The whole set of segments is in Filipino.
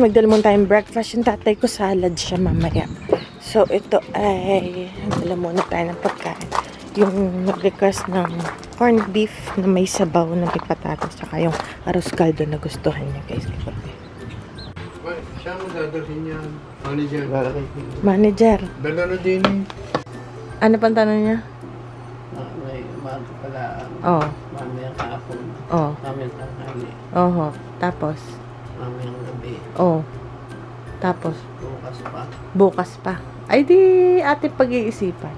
magdala muna tayong breakfast. Yung tatay ko, salad siya mamaya. So, ito ay, magdala muna tayo ng pagkain. Yung nag-request ng corned beef na may sabaw na may patatas. Saka yung arroz caldo na gustuhan niya, guys. Siya mo dadalhin yan. Manager. Manager. Dala na din eh. Ano pang tanong niya? May umaga pala. Oo. Mamayang kahapon. Oo. Mamayang tanghali. Oo. Tapos? Mamayang gabi. Oo. Tapos? Bukas pa. Bukas pa. Ay di ating pag-iisipan.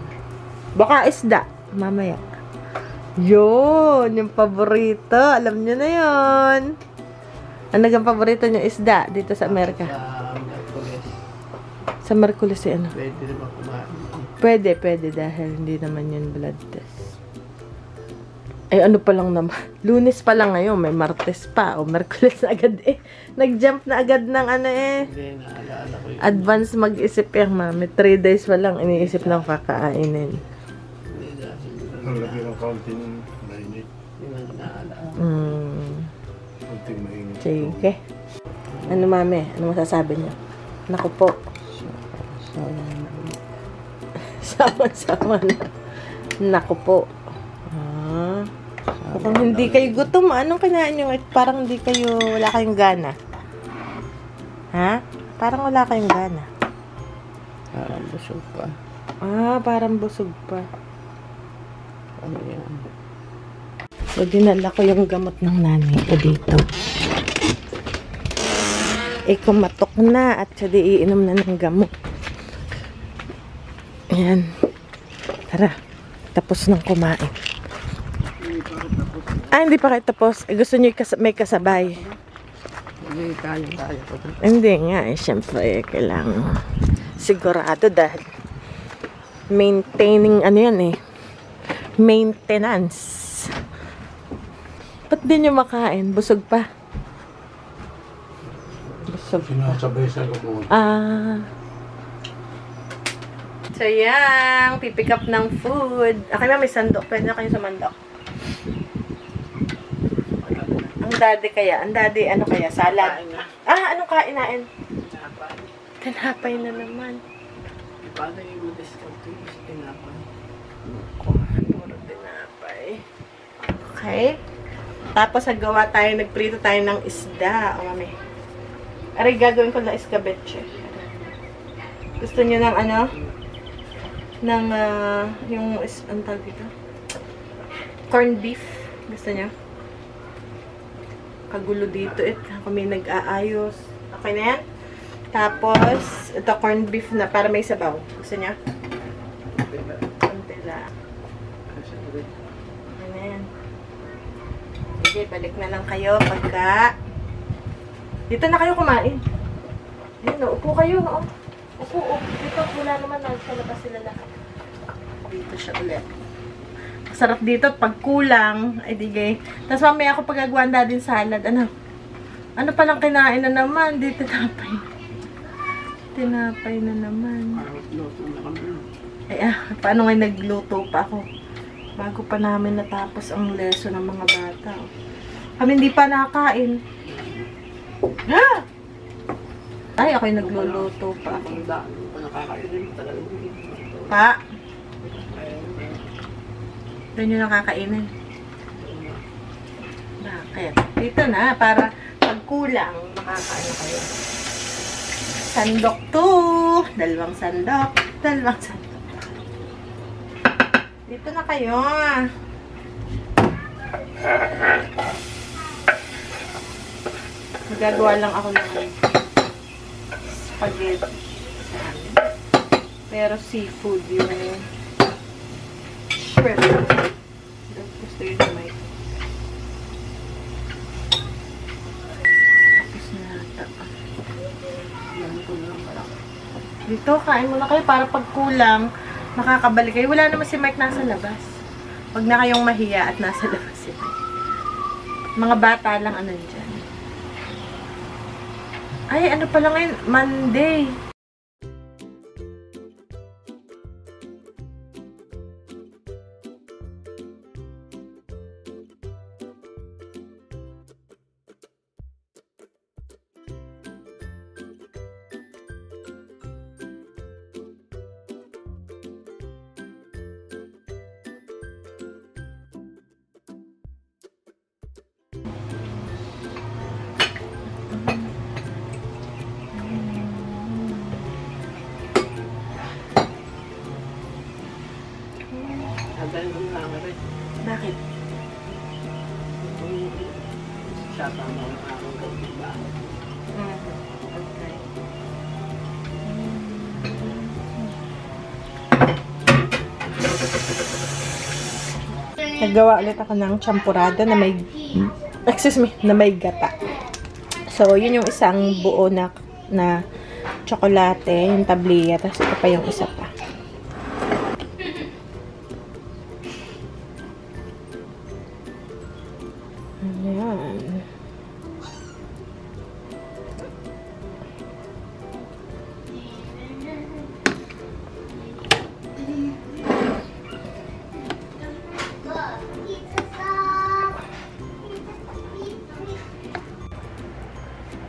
Baka isda. Mamaya. Yun. Yung paborito. Alam nyo na yun. Ano ang paborito nyo isda dito sa Amerika? Sa Merkules. Sa Merkules ano? Pwede naman kumain. Pwede dahil hindi naman yun blood test. Ay ano pa lang naman. Lunes pa lang ngayon. May Martes pa. O Merkules na agad eh. Nag-jump na agad ng ano eh. Hindi, naalala ko yun. Advance mag-isip yung mami. 3 days pa lang iniisip ng kakainin. Hindi dahil. Ang laki ng kaunting mainit. Yun ang naalala. Kaunting mainit. Sige. Ano mami? Ano masasabi niyo? Naku po. Sama-sama na. Naku po. Kung hindi kayo gutom, anong kinain nyo? Parang hindi kayo, wala kayong gana. Ha? Parang wala kayong gana. Parang busog pa. Parang busog pa. Ano yan? So, dinala ko yung gamot ng nanay ko dito. Kumatok na at siya di iinom na ng gamot. Ayan. Tara. Tapos nang kumain. Hindi pa kayo tapos. Gusto nyo may kasabay. Hindi, tayo. Hindi nga syempre, kailangan sigurado dahil maintaining, ano yan maintenance. Ba't di nyo makain? Busog pa? Busog pa. Sinasabay sa loob. So yan, pipick up ng food. Okay na, may sandok. Pwede na kayo sa mandok. Ang daddy kaya? Ang daddy, ano kaya? Salad? Anong kainain? Tinapay na naman. Paano yung discount yung tinapay? Puro tinapay. Okay. Tapos naggawa tayo, nagprito tayo ng isda. O mami. Aray, gagawin ko na escabeche. Gusto niyo ng ano? Ng, ang tawag dito? Corned beef. Gusto niyo? Kagulo dito kami nag-aayos. Okay na yan? Tapos, ito corned beef na para may sabaw. Gusto niya? Konti lang. Okay na yan. Sige, balik na lang kayo pagka dito na kayo kumain. Ayun, upo kayo. Upo. Dito, wala naman. Nasa labas sila lahat. Dito siya ulit. Sarap dito pag kulang, ay digay. Tapos mamaya ako pagagawa din salad. Ano palang kinain na naman? Di tinapay. Tinapay na naman. Parang luto na kami. Paano nga nagluto pa ako? Bago pa namin natapos ang lesson ng mga bata. Kami hindi pa nakain. Ay, ako'y nagluluto pa. Ang dami pa nakakainin talaga. Pa? Doon yung nakakainin. Bakit? Dito na, para pag kulang, makakain kayo. Sandok to. Dalawang sandok. Dito na kayo. Magagawa lang ako ng spaghetti. Pero seafood yung shrimp. Gusto yun na may. Tapos na ata. Dito, kain muna kayo para pag kulang, makakabalik kayo. Wala naman si Mike nasa labas. Huwag na kayong mahiya at nasa labas si Mike. Mga bata lang ano dyan. Ay, ano pala ngayon? Monday. Bakit? Sa tama ang aking kapitbahay. Okay. Naggawa ulit ako ng champurado na may, na may gata. So, yun yung isang buo na tsokolate, yung tabliya, tapos ito pa yung isa pa. Ayan.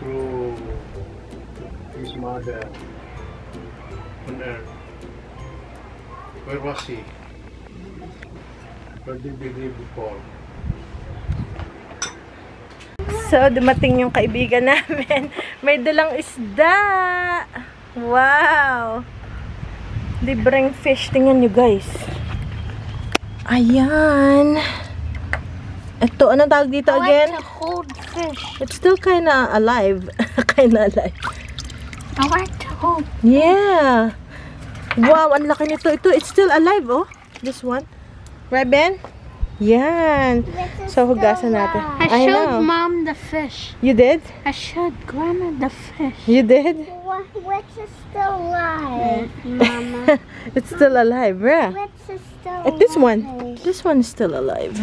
Through his mother on earth. Where was he? Where did he live before? So, dumating yung kaibigan namin. May dalang isda. Wow! Libreng fish. Tingnan nyo, guys. Ayan. Ito, anong tawag dito again? I like to hold fish. It's still kinda alive. Kinda alive. I like to hold. Yeah. Wow, ang laki nito. Ito, it's still alive, oh. This one. Right, Ben? Yan. So, hugasan natin. I showed Mom the fish. You did? I showed Grandma the fish. You did? Which is still alive, Mama? It's still alive, yeah. Which is still This one. alive? This one is still alive.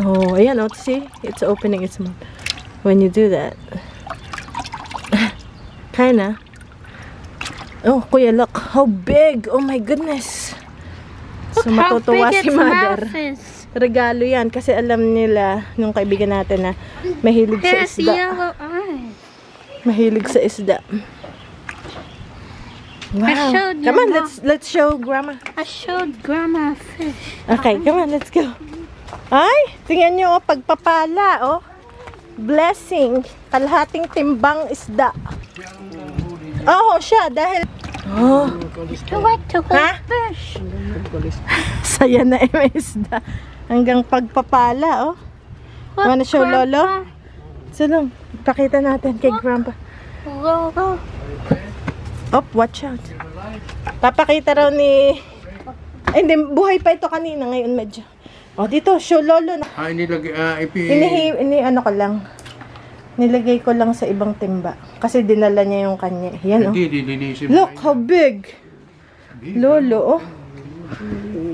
Oh, ayan, oh, see? It's opening its mouth when you do that. Kinda. Oh, Kuya, look. How big! Oh my goodness. So, How matutuwa big si its Mother. mouth is. Regalo yan kasi alam nila nung kaibigan natin na mahilig sa It has isda. yellow eyes. Mahilig sa isda. Wow. showed Come on, your let's show Grandma. I showed Grandma a fish. Okay, come on, let's go. Ay, tingnan nyo, oh, pagpapala, oh. Blessing. Kalahating timbang isda. Oh, siya, dahil... Oh, I like to hold Ha? fish. saya na eh, may isda. Hanggang pagpapala, oh. Look, Wanna show Grandpa. Lolo? Sulong, pakita natin kay Grandpa. Lolo. Oh, watch out. Papakita raw ni... Ay, hindi, buhay pa ito kanina. Ngayon medyo. Oh, dito, show Lolo. Ano ko lang. Nilagay ko lang sa ibang timba. Kasi dinala niya yung kanya. Yan, oh. Look, how big. Lolo, oh.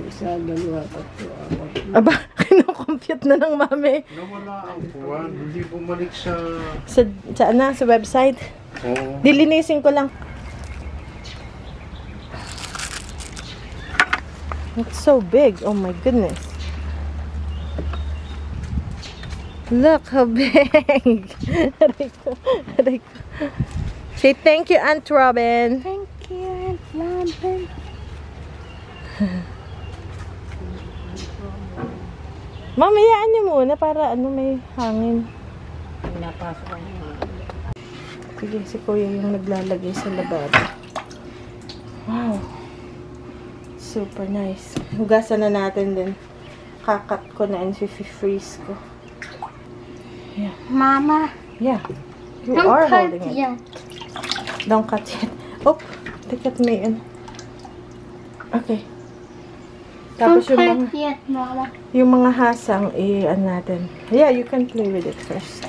Isa, dalawa, tatlo, apat. Aba, kinukompute na ng mami. Nawala ang buwan. Hindi bumalik sa... Sa website. Oh. Dilinisin ko lang. It's so big. Oh my goodness. Look how big. Rico. Say thank you, Aunt Robin. Thank you, Aunt Robin. Mamayaan niyo muna para ano may hangin. Pinapasok ko yung Sige, si Kuya yung naglalagay sa lababo. Wow. Super nice. Hugasan na natin din. Kakat ko na and freeze ko. Yeah. Mama. Yeah. You Don't are cut holding it. yet. Don't cut yet. Oh, take it me in. Okay. Don't Tapos yung cut mga, yet, Mama. yung mga hasang, ano natin. Yeah, you can play with it first.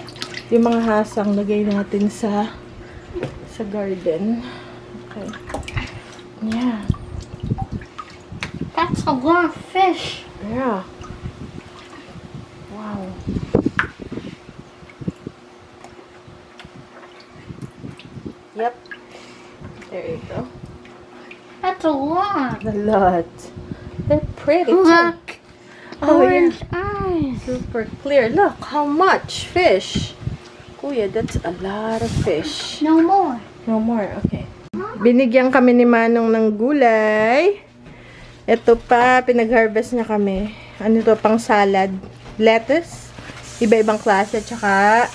Yung mga hasang, lagay natin sa garden. Okay. Yeah. That's a lot of fish. Yeah. Wow. Yep. There you go. That's a lot. A lot. They're pretty too. Look. Oh, Orange yeah. eyes. Super clear. Look how much fish. Kuya, that's a lot of fish. No more. No more. Okay. Binigyan kami ni Manong ng gulay. Ito pa, pinag-harvest niya kami. Ano to, pang salad. Lettuce. Iba-ibang klase. Tsaka,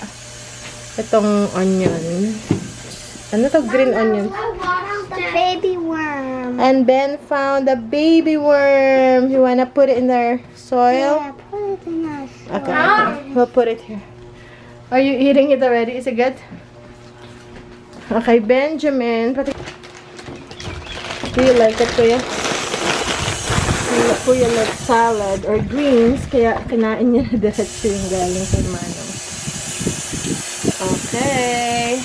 itong onion. Ano to? Green onion. The baby worm. And Ben found a baby worm. You wanna put it in our soil? Yeah, put it in our soil. Okay, okay. We'll put it here. Are you eating it already? Is it good? Okay, Benjamin. Do you like it, Kuya? Kuya like salad or greens, kaya kinain niya na diretso yung galing kay Manong. Okay.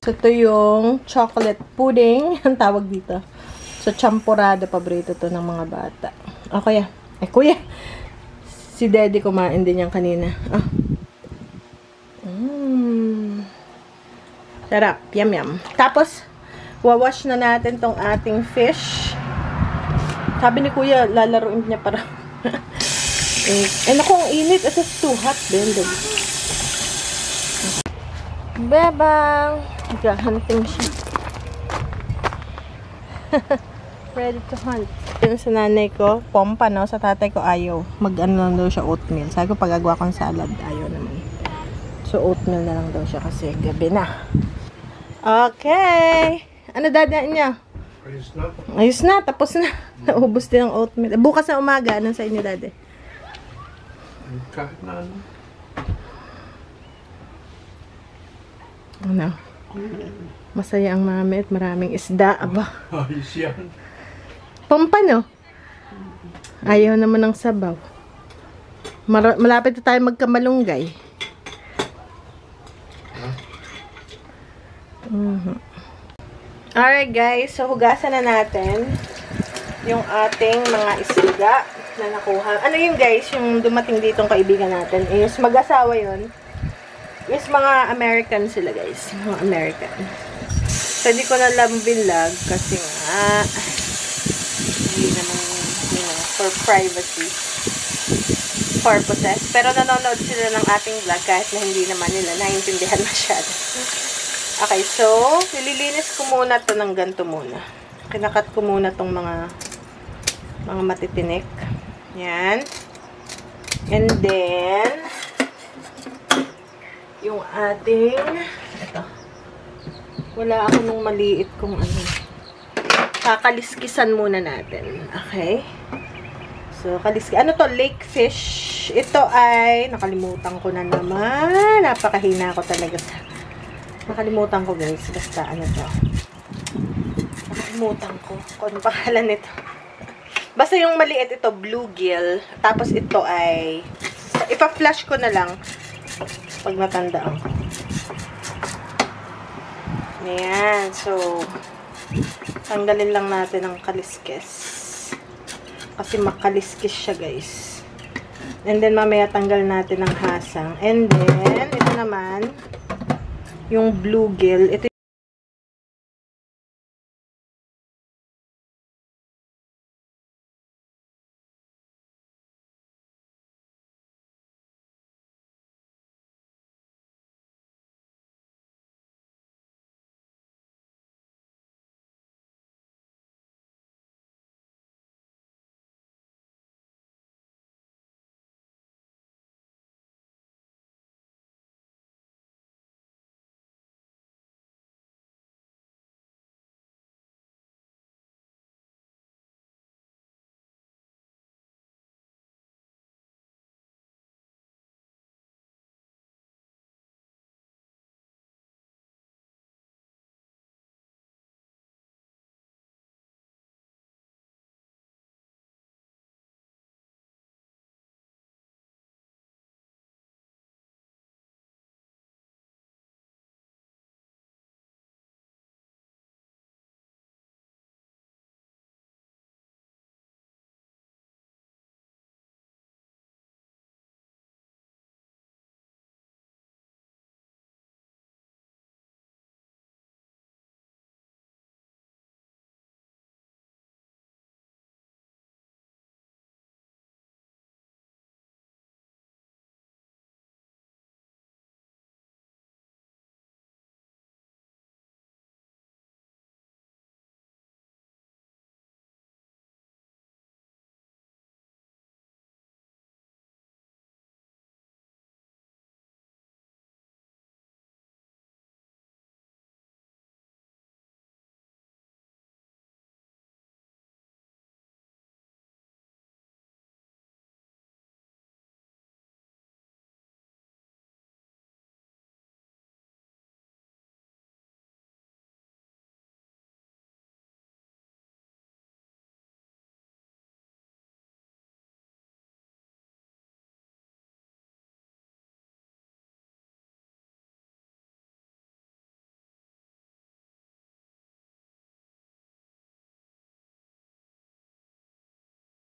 So, ito yung chocolate pudding. Ang tawag dito. So, champurado. Paborito to ng mga bata. Okay. Kuya. Si Daddy kumain din yan kanina. Ah. Sarap. Yum, yum. Tapos, wawash na natin tong ating fish. Sabi ni Kuya, lalaruin niya para. Naku, ang init. It's too hot, Ben. Bebang! Nag-hunting siya. Ready to hunt. Yung sa nanay ko, pompa, no? Sa tatay ko, ayaw. Mag-ano lang daw siya, oatmeal. Sabi ko, pagagawa kong salad, ayaw naman. So, oatmeal na lang daw siya kasi gabi na. Okay! Ano dadaan niya? Ayos na. Ayos na, tapos na. Naubos din ang oatmeal. Bukas na umaga, anong sa inyo, Daddy? Kahit na ano. Ano? Masaya ang mami at maraming isda. Aba. Ayos yan. Pompa, no? Ayaw naman ng sabaw. Malapit na tayo magkamalunggay. Alright guys, so hugasan na natin yung ating mga isda na nakuha. Ano yun guys, yung dumating ditong kaibigan natin is mag-asawa yun. Is mga American sila guys. Mga American. So, hindi ko na lang binlog kasi nga hindi naman for privacy purposes. Pero nanonood sila ng ating vlog kahit na hindi naman nila naiintindihan masyado. Okay, so, nililinis ko muna to ng ganito muna. Kinakat ko muna tong mga matitinik. Yan. And then, yung ating, ito. Wala ako nung maliit kung ano. Kakaliskisan muna natin. Okay? So, ano to? Lake fish. Ito ay, nakalimutan ko na naman. Napakahina ko talaga sa nakalimutan ko guys. Basta ano to. Nakalimutan ko. Kung ano pangalan nito. Basta yung maliit ito, bluegill. Tapos ito ay, ipa-flash ko na lang pag natandaan ko. Ayan. So, tanggalin lang natin ang kaliskis. Kasi makaliskis siya guys. And then mamaya tanggal natin ang hasang. And then, ito naman, yung bluegill. Ito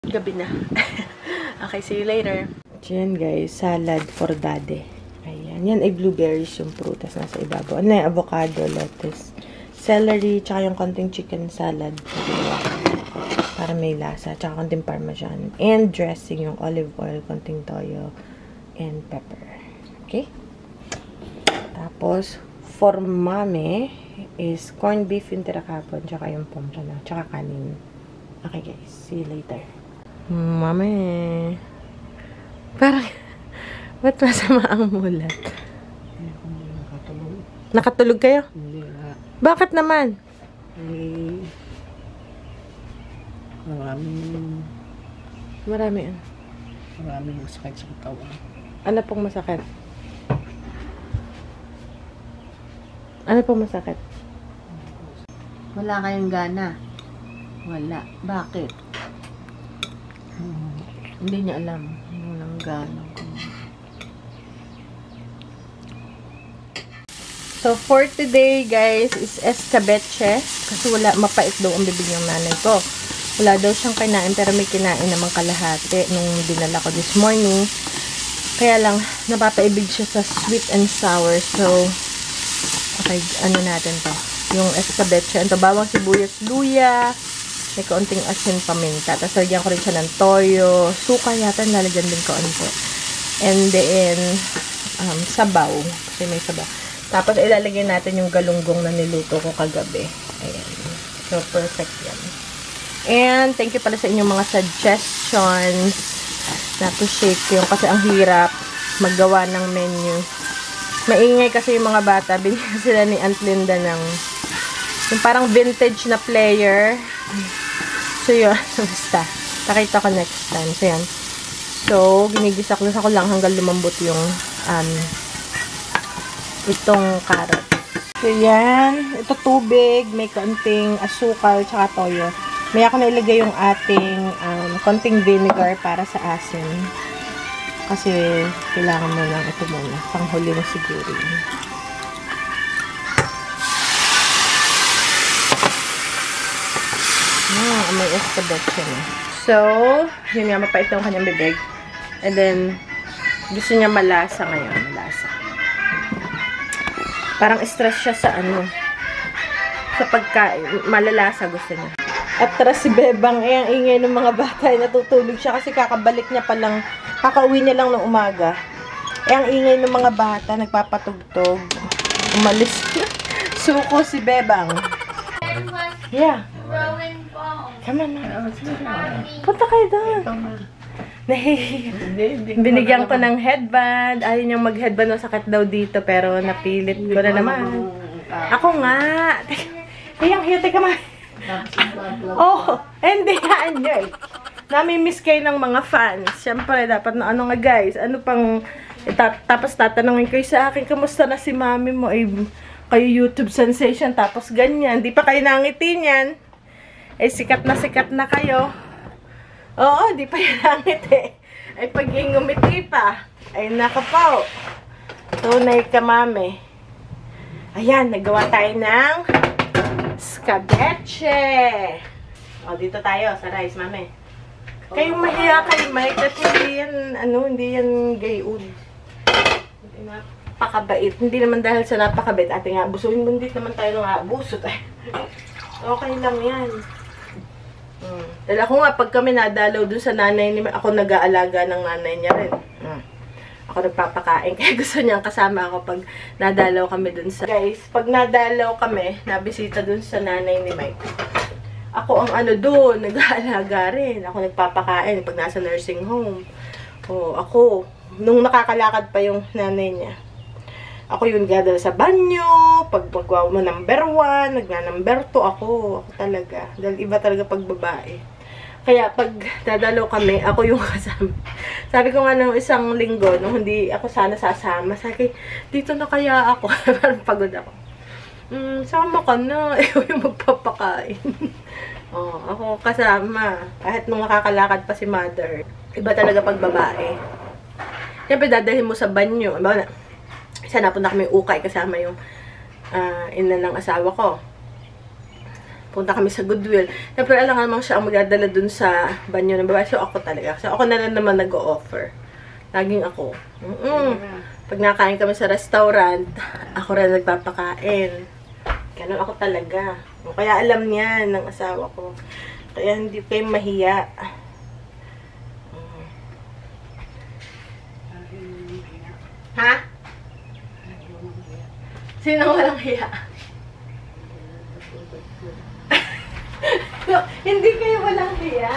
Gabi na. Okay, see you later. Yan guys, salad for daddy. Ayan. Yan ay blueberries yung prutas nasa ibabaw. Ano yung avocado, lettuce, celery, tsaka yung konting chicken salad. Para may lasa. Tsaka konting parmesan. And dressing, yung olive oil, konting toyo, and pepper. Okay? Tapos, for mami, is corned beef yung tirakapon, tsaka yung pompano, tsaka kanin. Okay guys, see you later. Mami. Parang, ba't masama ang mulat? Hindi ko nakatulog. Nakatulog kayo? Hindi na. Bakit naman? Eh, Marami. maraming masakit sa katawan. Ano pong masakit? Ano pong masakit? Wala kayong gana. Wala. Bakit? Hindi niya alam. Walang gana. So, for today, guys, is escabeche. Kasi wala, mapait daw ang bibig ng nanay ko. Wala daw siyang kinain, pero may kinain namang kalahati nung dinala ko this morning. Kaya lang, napapaibig siya sa sweet and sour. So, okay, ano natin to? Yung escabeche. Ito, bawang sibuyas, luya. May kaunting asin, paminta. Tapos, lagyan ko rin siya ng toyo. Suka yata, nalagyan din kaunti. And then, sabaw. Kasi may sabaw. Tapos, ilalagay natin yung galunggong na niluto ko kagabi. Ayan. So, perfect yan. And, thank you pala sa inyong mga suggestions. Na-appreciate ko yung kasi ang hirap maggawa ng menu. Maingay kasi yung mga bata. Binigyan sila ni Aunt Linda ng yung parang vintage na player. So, yun. Basta. Nakita ko next time. So, yan. So, ginigisak-gisak ko lang hanggang lumambot yung itong carrot. So, yan. Ito tubig. May konting asukal tsaka toyo. May ako nailagay yung ating konting vinegar para sa asin. Kasi kailangan mo lang ito muna. Panghuli na siguro. May escabeche na. So, yun nga, mapait na yung kanyang bibig. And then, gusto niya malasa ngayon. Malasa. Parang stress siya sa sa pagkain. Malalasa gusto niya. At tara si Bebang, ang ingay ng mga bata. Natutulog siya kasi kakabalik niya palang, kakauwi niya lang ng umaga. Ang ingay ng mga bata, nagpapatugtog. Umalis. Suko si Bebang. Yeah. Come on, punta kayo doon. Binigyan ko ng headband. Ayaw niyang mag-headband. Sakit daw dito. Pero napilit ko na naman. Ako nga. Hiyang-hiyo. Teka ma. Oh, hindi yan nyo eh. Nami-miss kayo ng mga fans. Siyempre, dapat na ano nga guys. Ano pang, tapos tatanungin kayo sa akin, kamusta na si mami mo? Kayo YouTube sensation. Tapos ganyan. Di pa kayo nangiti niyan. Eh, sikat na kayo. Oo, di pa yan nangiti. Ay, pag ngumiti pa. Ay, nakapaw. Tunay ka, mami. Ayan, nagawa tayo ng escabeche. O, dito tayo sa rice, mami. Kayong mahiya kay Mike at hindi yan, hindi yan gayon. Hindi napakabait. Hindi naman dahil sa napakabait. Ate nga, busuin mo, hindi naman tayo nga busot. Okay lang yan. Dahil ako nga, pag kami nadalaw dun sa nanay ni ako nag-aalaga ng nanay niya rin. Ako nagpapakain. Kaya gusto niyang kasama ako pag nadalaw kami dun sa... Guys, pag nadalaw kami, nabisita dun sa nanay ni Mike. Ako ang dun, nag-aalaga rin. Ako nagpapakain pag nasa nursing home. O, ako, nung nakakalakad pa yung nanay niya. Ako yun gadala sa banyo, pag magwaw mo number 1, number 2, ako talaga. Dahil iba talaga pag babae. Kaya pag dadalaw kami, ako yung kasama. Sabi ko nga nung isang linggo, nung hindi ako sana sasama, sabi, dito na kaya ako. Parang pagod ako. Sama ka na, ikaw yung magpapakain. Ako kasama. Kahit nung nakakalakad pa si mother, iba talaga pag babae. Siyempre dadalhin mo sa banyo. Isa napunta kami ukay kasama yung ina ng asawa ko. Punta kami sa Goodwill. Siyempre, alam nga naman siya ang magdadala dun sa banyo ng babae. So, ako talaga. So, ako na lang naman nag-o-offer. Laging ako. Pag nakain kami sa restaurant, ako rin nagpapakain. Ganun ako talaga. Kaya alam niya ng asawa ko. Kaya hindi kayo mahiya. Ha? Sino walang hiya? Hindi kayo walang hiya.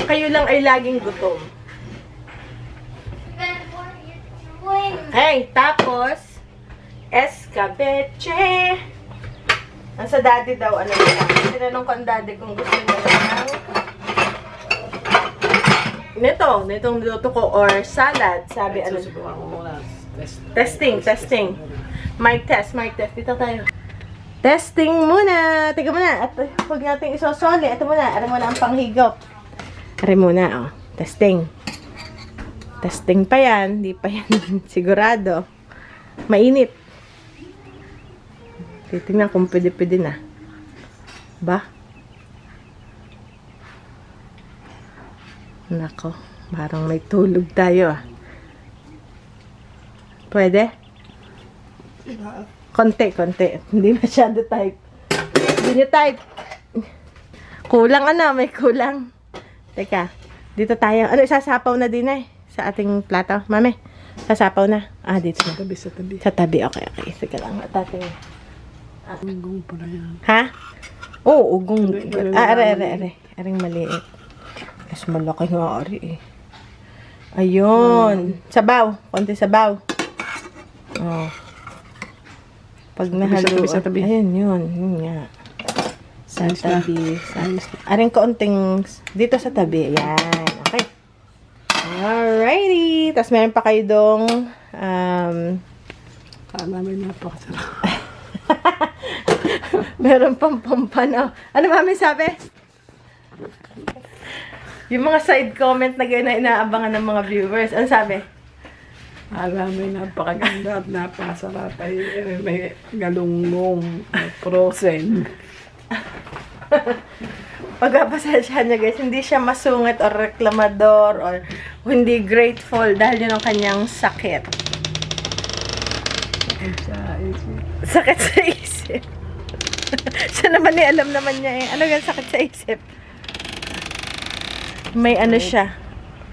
Kayo lang ay laging gutom. Hey, tapos escabeche. Nasa daddy daw, ano nila. Tinanong ko ang daddy kung gusto niya lang nitong niluto ko or salad. Sabi, ano. Susubukan ko muna. Testing. Mic test. Dito tayo. Testing muna. Tiga muna. At huwag natin isosoli. Ito muna. Aram muna ang panghigop. Aram muna, oh. Testing. Testing pa yan. Hindi pa yan sigurado. Mainit. Titingnan kung pwede na. Ba? Nako. Parang may tulog tayo, ah. Pwede? Konti. Hindi masyado type. Hindi nyo type. Kulang may kulang. Teka, dito tayo. Ano, isasapaw na din sa ating plato. Mami, sasapaw na. Dito na. Sa tabi. Sa tabi, okay. Sige lang, tating. Ugong pala yan. Ha? Oo, ugong. Are. Aring maliit. Mas malaki nga, ari eh. Ayun. Sabaw. Konti sabaw. Oh. Pag nahalo. Sa tabi. Ayun, yun nga. Sa tabi. Aring kaunting dito sa tabi. Ayan. Okay. Alrighty. Tapos meron pa kayo dong May napakasarap. meron pang pampanaw. Ano mami sabi? Yung mga side comment na gano'n na inaabangan ng mga viewers. Ano sabi? May napakaganda at napakasarap. May galunggong, frozen. Pagpapasensya niya guys, hindi siya masungit or reklamador or hindi grateful dahil yun ang kanyang sakit. Sakit sa isip. Siya naman alam naman niya eh. Ano yung sakit sa isip? May ano siya.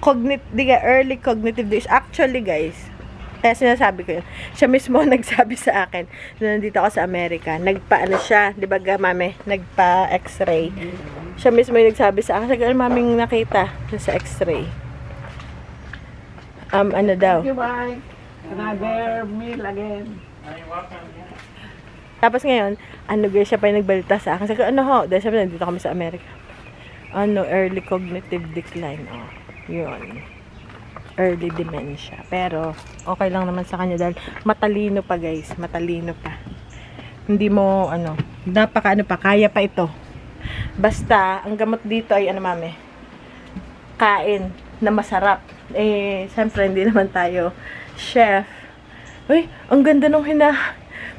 Early cognitive days. Actually guys, kaya sinasabi ko yun. Siya mismo nagsabi sa akin na nandito ako sa Amerika. Nagpa-ano siya, di ba mami? Nagpa-x-ray. Siya mismo yung nagsabi sa akin. Sabi, maming nakita sa x-ray. Ano daw? Thank you, Mike. Another meal again. Tapos ngayon, guys, siya pa yung nagbalita sa akin. Sabi, ano ho? Dahil sabi, nandito kami sa Amerika. Early cognitive decline. Yun. Early dementia. Pero, okay lang naman sa kanya dahil matalino pa guys. Matalino pa. Hindi mo, kaya pa ito. Basta, ang gamot dito ay, mami, kain na masarap. Siyempre, hindi naman tayo chef. Uy, ang ganda nung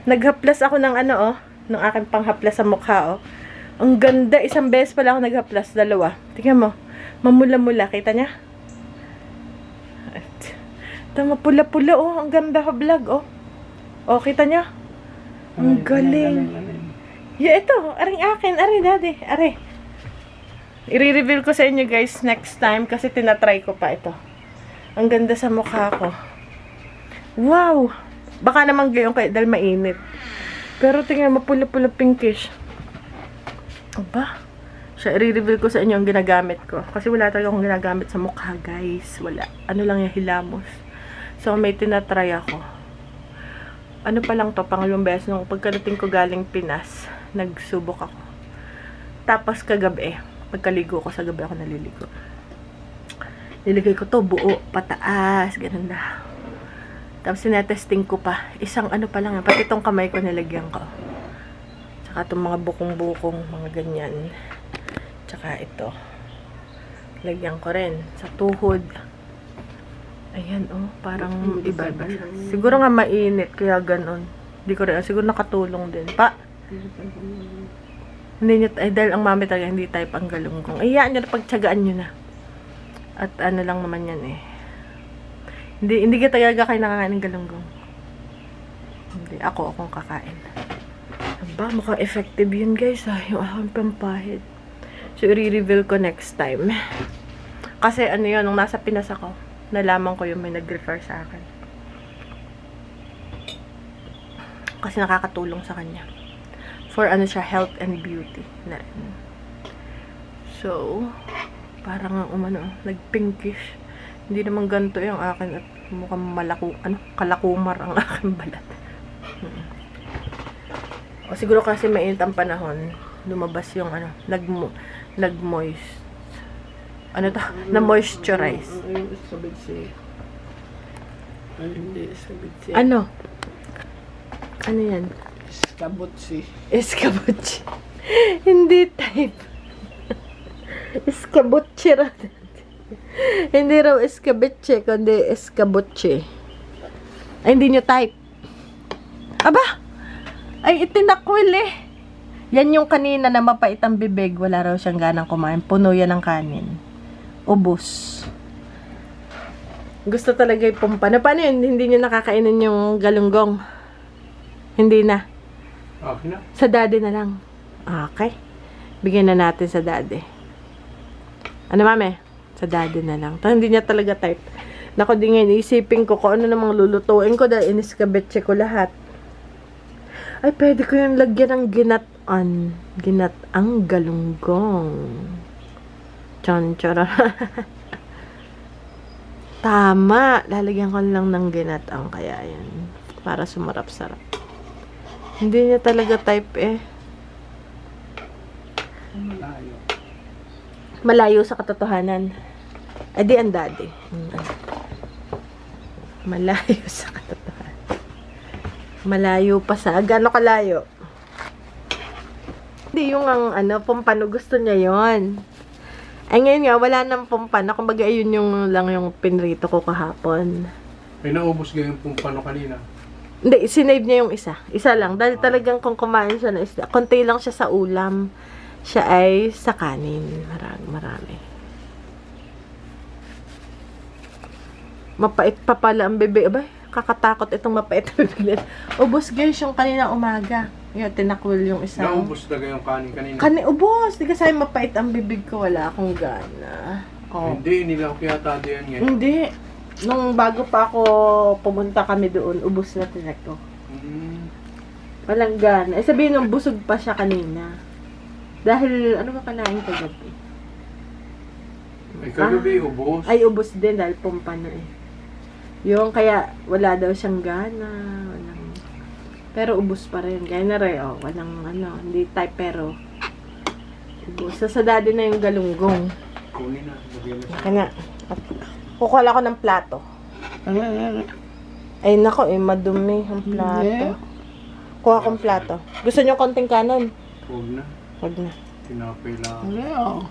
naghaplas ako ng ng aking panghaplas sa mukha, Ang ganda, isang beses pala ako naghaplas, dalawa. Tingnan mo, mamula-mula, kita niya? Tama, pula-pula, ang ganda ka vlog, kita niya? Ang galing. Ito, aring akin, daddy, I-reveal ko sa inyo guys next time kasi tinatry ko pa ito. Ang ganda sa mukha ko. Wow! Baka naman gayon kayo dahil mainit. Pero tingnan mo, pula-pula pinkish. Aba, siya i-reveal ko sa inyo ang ginagamit ko. Kasi wala talaga akong ginagamit sa mukha, guys. Wala. Ano lang yung hilamos. So, may tinatry ako. Ano pa lang to, pangalawang beses nung pagkarating ko galing Pinas, nagsubok ako. Tapos kagabi, pagkaligo ko sa gabi ako naliligo. Niligay ko to, buo, pataas, ganun na. Tapos sinetesting ko pa. Isang pa lang, pati itong kamay ko nilagyan ko. Tsaka itong mga bukong-bukong, mga ganyan. Tsaka ito. Lagyan ko rin sa tuhod. Ayan, oh. Parang iba. Siguro nga mainit, kaya ganon. Hindi ko rin. Siguro nakatulong din. Pa, hindi nyo, dahil ang mami talaga hindi type ang galunggong. Iyaan nyo na, pagtsagaan nyo na. At ano lang naman yan eh. Hindi ka talaga kayo nakakain ng galunggong. Hindi, akong kakain. Aba, mukhang effective yun guys ha. Yung aking pampahid. So, i-reveal ko next time. Kasi ano yun, nung nasa Pinas ako, nalaman ko yung may nag-refer sa akin. Kasi nakakatulong sa kanya. For ano siya, health and beauty na rin. So, parang nag-pinkish. Hindi naman ganito yung akin at mukhang kalakumar ang aking balat. O siguro kasi mainit ang panahon, lumabas yung nag-moist. Na-moisturize. Ay, iskabitsi. Ay, hindi iskabitsi. Ano? Ano yan? Iskabutsi. Escabutchi. Hindi type. Escabutchi raw. Hindi raw escabutchi, kundi escabutchi. Ay, hindi nyo type. Aba! Ay, itinakwil eh. Yan yung kanina na mapait ang bibig. Wala raw siyang ganang kumain. Puno yan ng kanin. Ubus. Gusto talaga ipumpa. Na paano yun? Hindi nyo nakakainin yung galunggong? Hindi na. Okay na. Sa daddy na lang. Okay. Bigyan na natin sa daddy. Ano, mami? Sa daddy na lang. Hindi niya talaga type. Naku, di ngayon, isipin ko kung ano namang lulutuin ko dahil iniskabetse ko lahat. Ay, pwede ko yung lagyan ng ginatan. Ginatang galunggong. Tsan-tsaran. Tama. Lalagyan ko lang ng ginatang. Kaya yan. Para sumarap-sarap. Hindi niya talaga type eh. Malayo. Malayo sa katotohanan. Eh di ang daddy. Malayo sa katotohanan. Malayo pa sa... Gano'n kalayo? Hindi yung pumpano. Gusto niya yon. Ay ngayon nga, wala nang pumpano. Kumbaga yun yung lang yung pinrito ko kahapon. May naubos ganyan pong pano kanina. Hindi, sinave niya yung isa. Isa lang. Dahil talagang kung kumain siya na isda, konti lang siya sa ulam. Siya ay sa kanin. Marami. Mapait pa pala ang bebe. Abay, kakatakot itong mapait na bibig. Ubus guys yung kanina umaga. Yung tinakwil yung isa. Naubos talaga yung kanin kanina. Ubus. Di kasi mapait ang bibig ko. Wala akong gana. Oh. Hindi, nila ko yata diyan ngayon. Hindi. Nung bago pa ako pumunta kami doon, ubus na tinako. Walang gana. Eh sabihin nung busog pa siya kanina. Dahil, ano ba kanain kagabi? Ay, kagabi ubos. Ay, ubos din dahil pumpa na eh. Yung kaya, wala daw siyang gana. Walang... Pero ubos pa rin. Kaya na rin, oh. Walang hindi type pero ubos. Sa daddy na yung galunggong. Kunin na. Kaya kukuha ko ng plato. Ay, nako eh, madumi ang plato. Kuha kong plato. Gusto niyo konting kanon? Huwag na. Huwag na. Tinapay lang. Ano?